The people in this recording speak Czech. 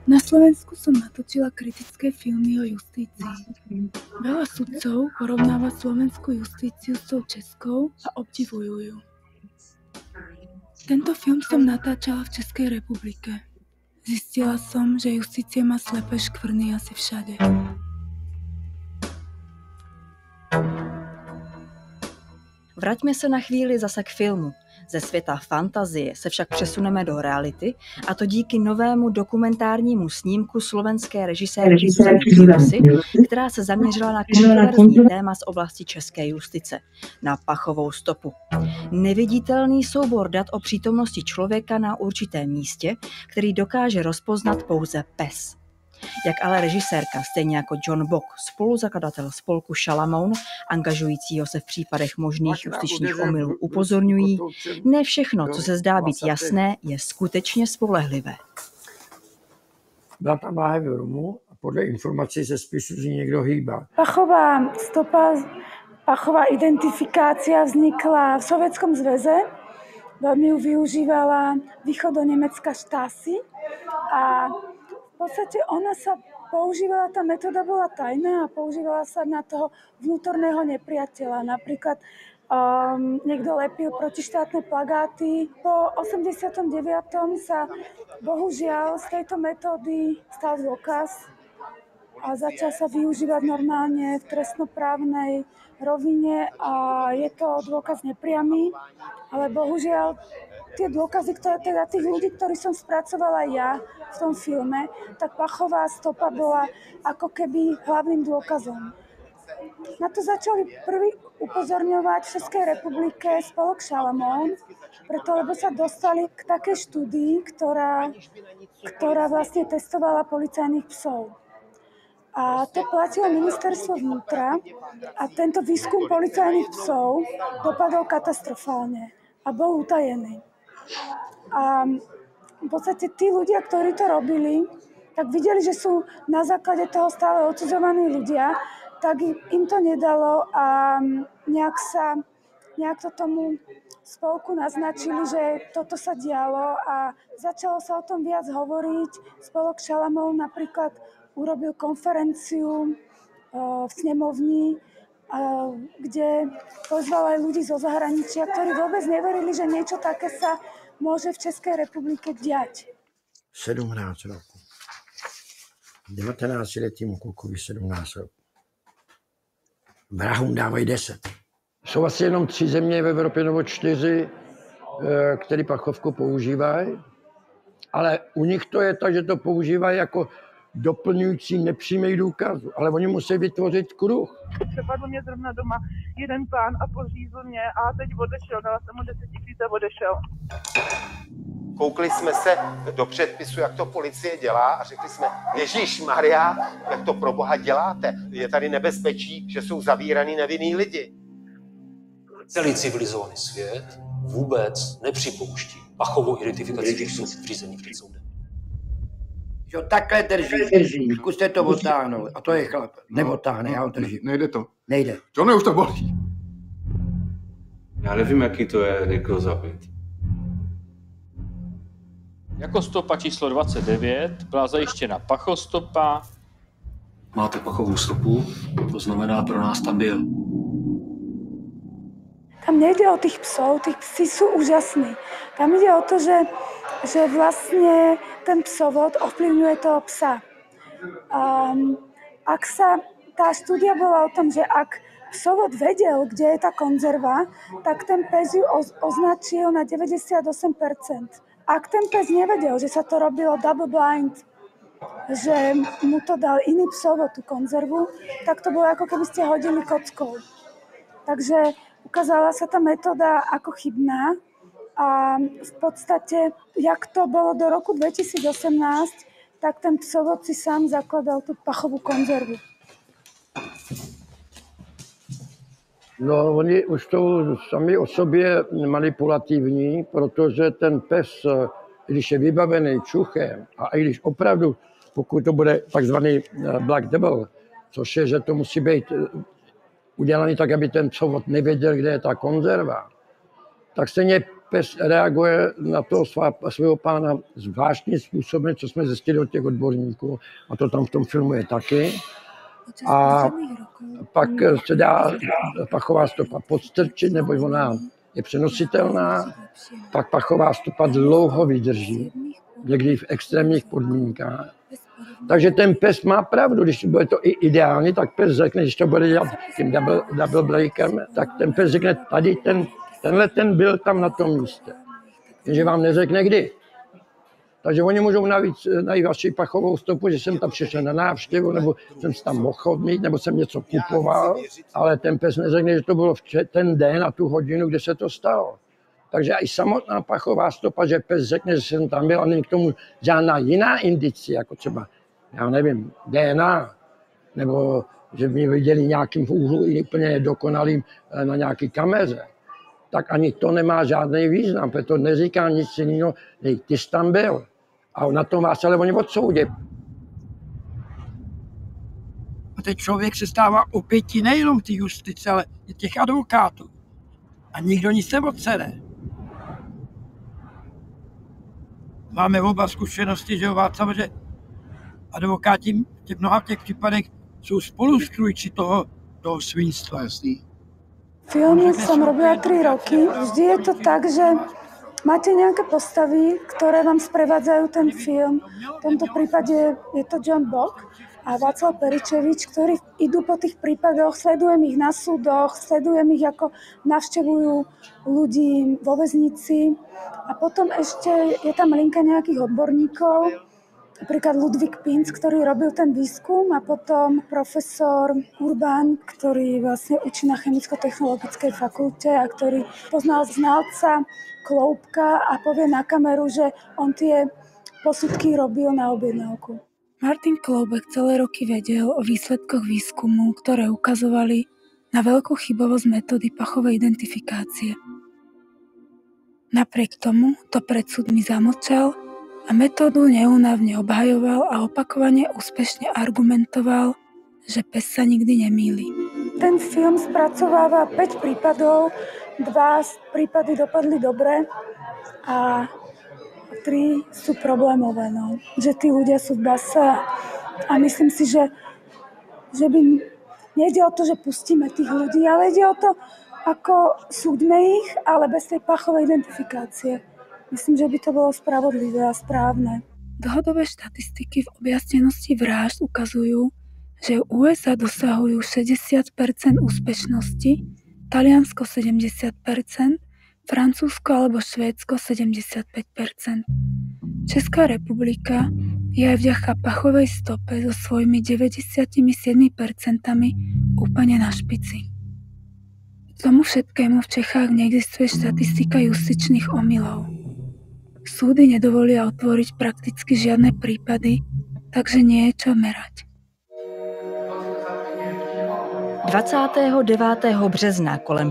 Na Slovensku som natočila kritické filmy o justícii. Veľa sudcov porovnáva slovenskú justíciu s tou českou a obdivujú ju. Tento film som natáčala v Českej republike. Zistila som, že justícia má slepé škvrny asi všade. Vraťme se na chvíli zase k filmu. Ze světa fantazie se však přesuneme do reality, a to díky novému dokumentárnímu snímku slovenské režisérky Zuzky, která se zaměřila na kontroverzní téma z oblasti české justice, na pachovou stopu. Neviditelný soubor dat o přítomnosti člověka na určitém místě, který dokáže rozpoznat pouze pes. Jak ale režisérka, stejně jako John Bock, spoluzakladatel spolku Šalamoun, angažujícího se v případech možných justičních omylů, upozorňují, ne všechno, co se zdá být jasné, je skutečně spolehlivé. Byla tam láhev v rumu a podle informací ze spisu z ní někdo hýbal. Pachová stopa, pachová identifikácia vznikla v Sovětském zväze. Veľmi ju využívala východonemecká Stasi a v podstate ona sa používala, tá metóda bola tajná a používala sa na toho vnútorného nepriateľa. Napríklad niekto lepil protištátne plagáty. Po 89. sa bohužiaľ z tejto metódy stal dôkaz a začal sa využívať normálne v trestnoprávnej rovine a je to dôkaz nepriamy, ale bohužiaľ tie dôkazy, ktoré teda tých ľudí, ktorí som spracovala ja v tom filme, tak pachová stopa bola ako keby hlavným dôkazom. Na to začali prvý upozorňovať v Českej republike spolok Šalamoun, preto lebo sa dostali k takej štúdii, ktorá vlastne testovala policajných psov. A to platilo ministerstvo vnútra a tento výskum policajných psov dopadol katastrofálne a bol utajený. A v podstate tí ľudia, ktorí to robili, tak videli, že sú na základe toho stále odsudzovaní ľudia, tak im to nedalo a nejak to tomu spolku naznačili, že toto sa dialo a začalo sa o tom viac hovoriť. Spolok Šalamoun napríklad urobil konferenciu v snemovni, kde pozval aj ľudí zo zahraničia, ktorí vôbec neverili, že niečo také sa môže v Českej republike diať. 17 rokov. 19-letým klukovi 17 rokov. Vrahům dávají 10. Jsou asi jenom 3 země v Evropě nebo 4, které pachovku používají, ale u nich to je tak, že to používají jako doplňující nepřímých důkazů, ale oni musí vytvořit kruh. Přepadl mě zrovna doma jeden pán a pořízl mě a teď odešel, dala jsem mu 10 000 a odešel. Koukli jsme se do předpisu, jak to policie dělá a řekli jsme, Ježíšmarja, jak to pro Boha děláte? Je tady nebezpečí, že jsou zavíraní nevinní lidi. Celý civilizovaný svět vůbec nepřipouští pachovou identifikaci těch v řízení před soudem. Jo, takhle drží. Zkuste to otáhnout. A to je chlap. Neotáhne, já ho držím. Nejde to. Nejde. To už to bolí. Já nevím, jaký to je někoho zabít. Jako stopa číslo 29 byla zajištěna pachostopa. Máte pachovou stopu, to znamená, pro nás tam byl. Tam nejde o tých psov, tí psi sú úžasní. Tam ide o to, že vlastne ten psovod ovplyvňuje toho psa. Tá štúdia bola o tom, že ak psovod vedel, kde je tá konzerva, tak ten pes ju označil na 98%. Ak ten pes nevedel, že sa to robilo double blind, že mu to dal iný psovod, tú konzervu, tak to bolo ako keby ste hodili kockou. Takže ukázala sa tá metóda ako chybná a v podstate, jak to bolo do roku 2018, tak ten psovod si sám zakladal tú pachovú konzervu. No, oni už jsou sami o sobě manipulativní, protože ten pes, když je vybavený čuchem a i když opravdu, pokud to bude takzvaný Black Devil, což je, že to musí být udělaný tak, aby ten psovod nevěděl, kde je ta konzerva, tak stejně pes reaguje na toho svého pána zvláštním způsobem, co jsme zjistili od těch odborníků, a to tam v tom filmu je taky. A pak se dá pachová stopa podstrčit, nebo ona je přenositelná, pak pachová stopa dlouho vydrží, někdy v extrémních podmínkách. Takže ten pes má pravdu, když bude to i ideální, tak pes řekne, když to bude dělat tím double breakem, tak ten pes řekne, tady tenhle ten byl tam na tom místě. Jenže vám neřekne kdy. Takže oni můžou najít vaši pachovou stopu, že jsem tam přišel na návštěvu, nebo jsem si tam mohl mít, nebo jsem něco kupoval, ale ten pes neřekne, že to bylo ten den a tu hodinu, kde se to stalo. Takže i samotná pachová stopa, že pes řekne, že jsem tam byl a není k tomu žádná jiná indicie, jako třeba, já nevím, DNA, nebo že mě viděli nějakým úhlu úplně dokonalým na nějaký kameře, tak ani to nemá žádný význam, protože to neříká nic jiného, ty jsi tam byl. A na tom vás ale oni odsoudí. A teď člověk se stává obětí nejenom té justice, ale i těch advokátů. A nikdo nic neodsere. Máme oba zkušenosti, že Václav, že advokáti v mnoha těch případech jsou spolustrůjci toho svinstva. Film som robila 3 roky. Vždy je to tak, že máte nejaké postavy, ktoré vám sprevádzajú ten film. V tomto prípade je to John Bock a Václav Peričevič, ktorí idú po tých prípadoch, sledujem ich na súdoch, sledujem ich, ako navštevujú ľudí vo väznici. A potom ešte je tam linka nejakých odborníkov, napríklad Ludvík Pinc, ktorý robil ten výskum, a potom profesor Urban, ktorý vlastne učí na chemicko-technologickej fakulte a ktorý poznal znalca Kloubka a povie na kameru, že on tie posudky robil na objednávku. Martin Kloubek celé roky vedel o výsledkoch výskumu, ktoré ukazovali na veľkú chybovosť metódy pachovej identifikácie. Napriek tomu to pred súdmi zamlčal a metódu neúnavne obhajoval a opakovane úspešne argumentoval, že pes sa nikdy nemýli. Ten film spracováva 5 prípadov, 2 prípady dopadli dobre a 3 sú problémové. No. Že tí ľudia sú v base a myslím si, že by nejde o to, že pustíme tých ľudí, ale ide o to, ako súďme ich, ale bez tej pachovej identifikácie. Myslím, že by to bolo spravodlivé a správne. Dlhodobé štatistiky v objasnenosti vražd ukazujú, že v USA dosahujú 60% úspešnosti, Taliansko 70%, Francúzsko alebo Švédsko 75%. Česká republika je aj vďaka pachovej stope so svojimi 97% úplne na špici. Tomu všetkému v Čechách neexistuje štatistika justičných omylov. Súdy nedovolia otvoriť prakticky žiadne prípady, takže nie je čo merať. 29. března kolem